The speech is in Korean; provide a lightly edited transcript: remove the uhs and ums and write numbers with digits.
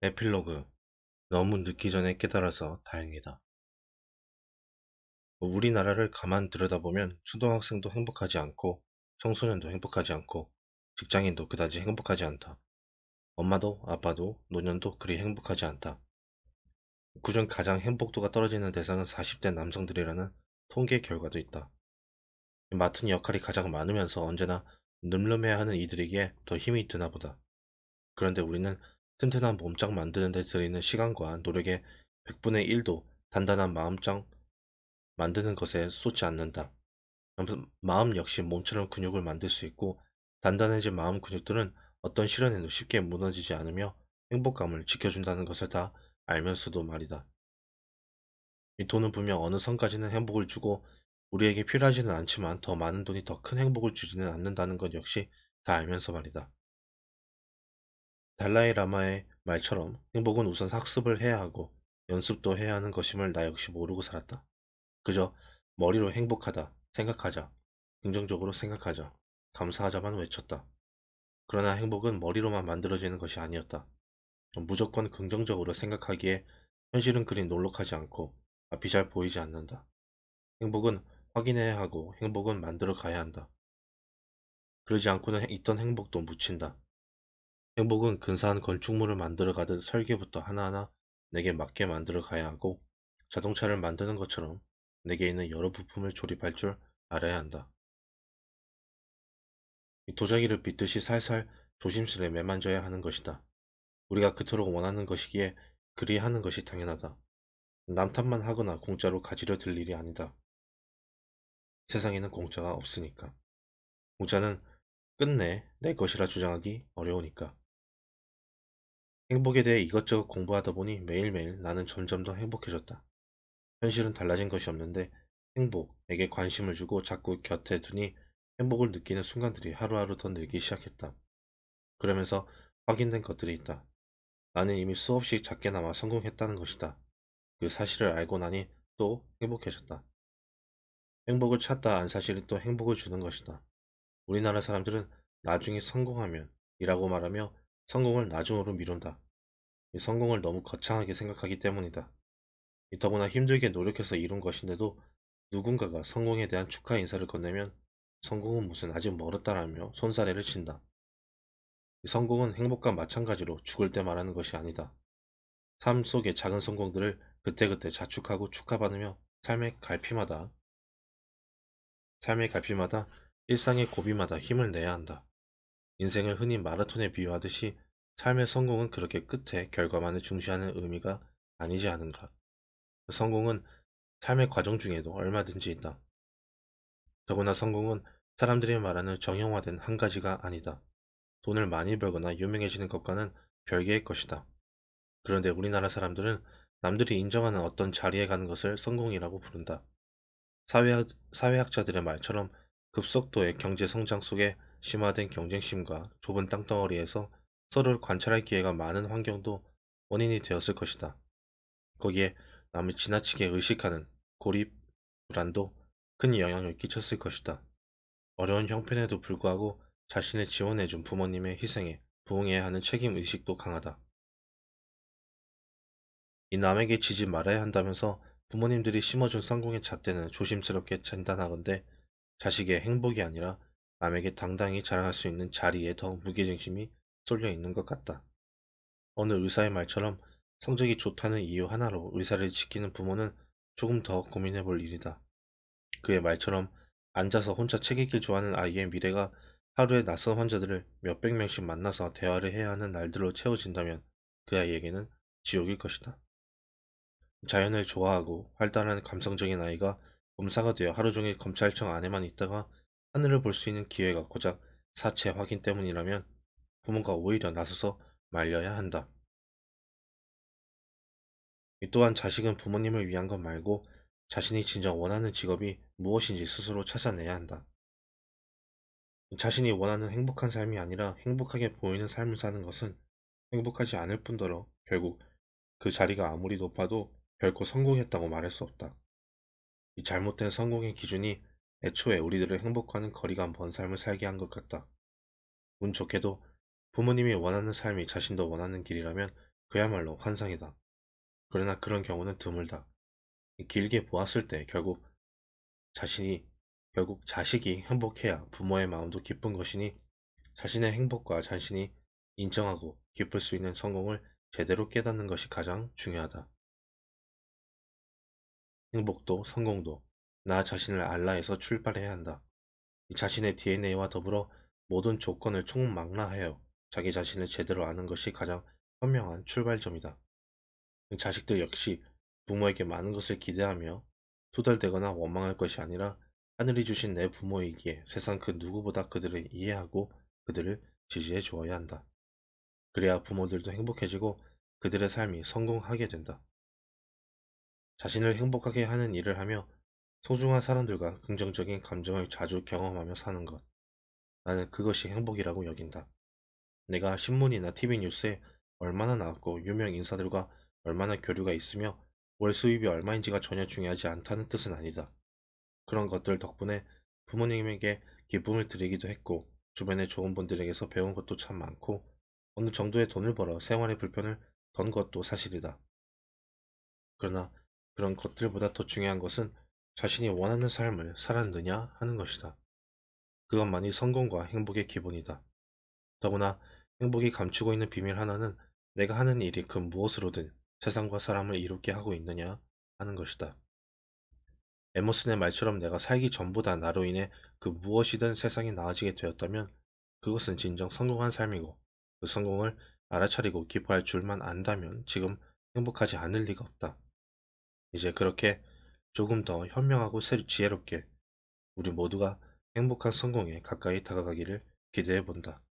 에필로그. 너무 늦기 전에 깨달아서 다행이다. 우리나라를 가만 들여다보면 초등학생도 행복하지 않고 청소년도 행복하지 않고 직장인도 그다지 행복하지 않다. 엄마도 아빠도 노년도 그리 행복하지 않다. 그중 가장 행복도가 떨어지는 대상은 40대 남성들이라는 통계 결과도 있다. 맡은 역할이 가장 많으면서 언제나 늠름해야 하는 이들에게 더 힘이 드나 보다. 그런데 우리는 튼튼한 몸짱 만드는 데 들이는 시간과 노력의 100분의 1도 단단한 마음짱 만드는 것에 쏟지 않는다. 마음 역시 몸처럼 근육을 만들 수 있고 단단해진 마음 근육들은 어떤 시련에도 쉽게 무너지지 않으며 행복감을 지켜준다는 것을 다 알면서도 말이다. 이 돈은 분명 어느 선까지는 행복을 주고 우리에게 필요하지는 않지만 더 많은 돈이 더 큰 행복을 주지는 않는다는 것 역시 다 알면서 말이다. 달라이 라마의 말처럼 행복은 우선 학습을 해야 하고 연습도 해야 하는 것임을 나 역시 모르고 살았다. 그저 머리로 행복하다 생각하자, 긍정적으로 생각하자, 감사하자만 외쳤다. 그러나 행복은 머리로만 만들어지는 것이 아니었다. 무조건 긍정적으로 생각하기에 현실은 그리 놀록하지 않고 앞이 잘 보이지 않는다. 행복은 확인해야 하고 행복은 만들어 가야 한다. 그러지 않고는 있던 행복도 묻힌다. 행복은 근사한 건축물을 만들어 가듯 설계부터 하나하나 내게 맞게 만들어 가야 하고 자동차를 만드는 것처럼 내게 있는 여러 부품을 조립할 줄 알아야 한다. 이 도자기를 빗듯이 살살 조심스레 매만져야 하는 것이다. 우리가 그토록 원하는 것이기에 그리 하는 것이 당연하다. 남 탓만 하거나 공짜로 가지려 들 일이 아니다. 세상에는 공짜가 없으니까. 공짜는 끝내 내 것이라 주장하기 어려우니까. 행복에 대해 이것저것 공부하다 보니 매일매일 나는 점점 더 행복해졌다. 현실은 달라진 것이 없는데 행복에게 관심을 주고 자꾸 곁에 두니 행복을 느끼는 순간들이 하루하루 더 늘기 시작했다. 그러면서 확인된 것들이 있다. 나는 이미 수없이 작게나마 성공했다는 것이다. 그 사실을 알고 나니 또 행복해졌다. 행복을 찾다 안 사실이 또 행복을 주는 것이다. 우리나라 사람들은 나중에 성공하면 이라고 말하며 성공을 나중으로 미룬다. 이 성공을 너무 거창하게 생각하기 때문이다. 더구나 힘들게 노력해서 이룬 것인데도 누군가가 성공에 대한 축하 인사를 건네면 성공은 무슨 아직 멀었다라며 손사래를 친다. 이 성공은 행복과 마찬가지로 죽을 때 말하는 것이 아니다. 삶 속의 작은 성공들을 그때그때 자축하고 축하받으며 삶의 갈피마다 일상의 고비마다 힘을 내야 한다. 인생을 흔히 마라톤에 비유하듯이 삶의 성공은 그렇게 끝에 결과만을 중시하는 의미가 아니지 않은가. 성공은 삶의 과정 중에도 얼마든지 있다. 더구나 성공은 사람들이 말하는 정형화된 한 가지가 아니다. 돈을 많이 벌거나 유명해지는 것과는 별개의 것이다. 그런데 우리나라 사람들은 남들이 인정하는 어떤 자리에 가는 것을 성공이라고 부른다. 사회학자들의 말처럼 급속도의 경제 성장 속에 심화된 경쟁심과 좁은 땅덩어리에서 서로를 관찰할 기회가 많은 환경도 원인이 되었을 것이다. 거기에 남을 지나치게 의식하는 고립, 불안도 큰 영향을 끼쳤을 것이다. 어려운 형편에도 불구하고 자신을 지원해준 부모님의 희생에 부응해야 하는 책임 의식도 강하다. 이 남에게 지지 말아야 한다면서 부모님들이 심어준 성공의 잣대는 조심스럽게 진단하건대 자식의 행복이 아니라 남에게 당당히 자랑할 수 있는 자리에 더 무게중심이 쏠려 있는 것 같다. 어느 의사의 말처럼 성적이 좋다는 이유 하나로 의사를 지키는 부모는 조금 더 고민해 볼 일이다. 그의 말처럼 앉아서 혼자 책 읽기 좋아하는 아이의 미래가 하루에 낯선 환자들을 몇백 명씩 만나서 대화를 해야 하는 날들로 채워진다면 그 아이에게는 지옥일 것이다. 자연을 좋아하고 활달한 감성적인 아이가 검사가 되어 하루 종일 검찰청 안에만 있다가 하늘을 볼 수 있는 기회가 고작 사체 확인 때문이라면 부모가 오히려 나서서 말려야 한다. 이 또한 자식은 부모님을 위한 것 말고 자신이 진정 원하는 직업이 무엇인지 스스로 찾아내야 한다. 자신이 원하는 행복한 삶이 아니라 행복하게 보이는 삶을 사는 것은 행복하지 않을 뿐더러 결국 그 자리가 아무리 높아도 결코 성공했다고 말할 수 없다. 이 잘못된 성공의 기준이 애초에 우리들을 행복과는 거리가 먼 삶을 살게 한 것 같다. 운 좋게도 부모님이 원하는 삶이 자신도 원하는 길이라면 그야말로 환상이다. 그러나 그런 경우는 드물다. 길게 보았을 때 자신이, 결국 자식이 행복해야 부모의 마음도 기쁜 것이니 자신의 행복과 자신이 인정하고 기쁠 수 있는 성공을 제대로 깨닫는 것이 가장 중요하다. 행복도 성공도 나 자신을 알라에서 출발해야 한다. 자신의 DNA와 더불어 모든 조건을 총망라하여 자기 자신을 제대로 아는 것이 가장 현명한 출발점이다. 자식들 역시 부모에게 많은 것을 기대하며 투덜대거나 원망할 것이 아니라 하늘이 주신 내 부모이기에 세상 그 누구보다 그들을 이해하고 그들을 지지해 주어야 한다. 그래야 부모들도 행복해지고 그들의 삶이 성공하게 된다. 자신을 행복하게 하는 일을 하며 소중한 사람들과 긍정적인 감정을 자주 경험하며 사는 것. 나는 그것이 행복이라고 여긴다. 내가 신문이나 TV 뉴스에 얼마나 나왔고 유명 인사들과 얼마나 교류가 있으며 월 수입이 얼마인지가 전혀 중요하지 않다는 뜻은 아니다. 그런 것들 덕분에 부모님에게 기쁨을 드리기도 했고 주변의 좋은 분들에게서 배운 것도 참 많고 어느 정도의 돈을 벌어 생활의 불편을 던 것도 사실이다. 그러나 그런 것들보다 더 중요한 것은 자신이 원하는 삶을 살았느냐 하는 것이다. 그것만이 성공과 행복의 기본이다. 더구나 행복이 감추고 있는 비밀 하나는 내가 하는 일이 그 무엇으로든 세상과 사람을 이롭게 하고 있느냐 하는 것이다. 에머슨의 말처럼 내가 살기 전보다 나로 인해 그 무엇이든 세상이 나아지게 되었다면 그것은 진정 성공한 삶이고 그 성공을 알아차리고 기뻐할 줄만 안다면 지금 행복하지 않을 리가 없다. 이제 그렇게 조금 더 현명하고 지혜롭게 우리 모두가 행복한 성공에 가까이 다가가기를 기대해 본다.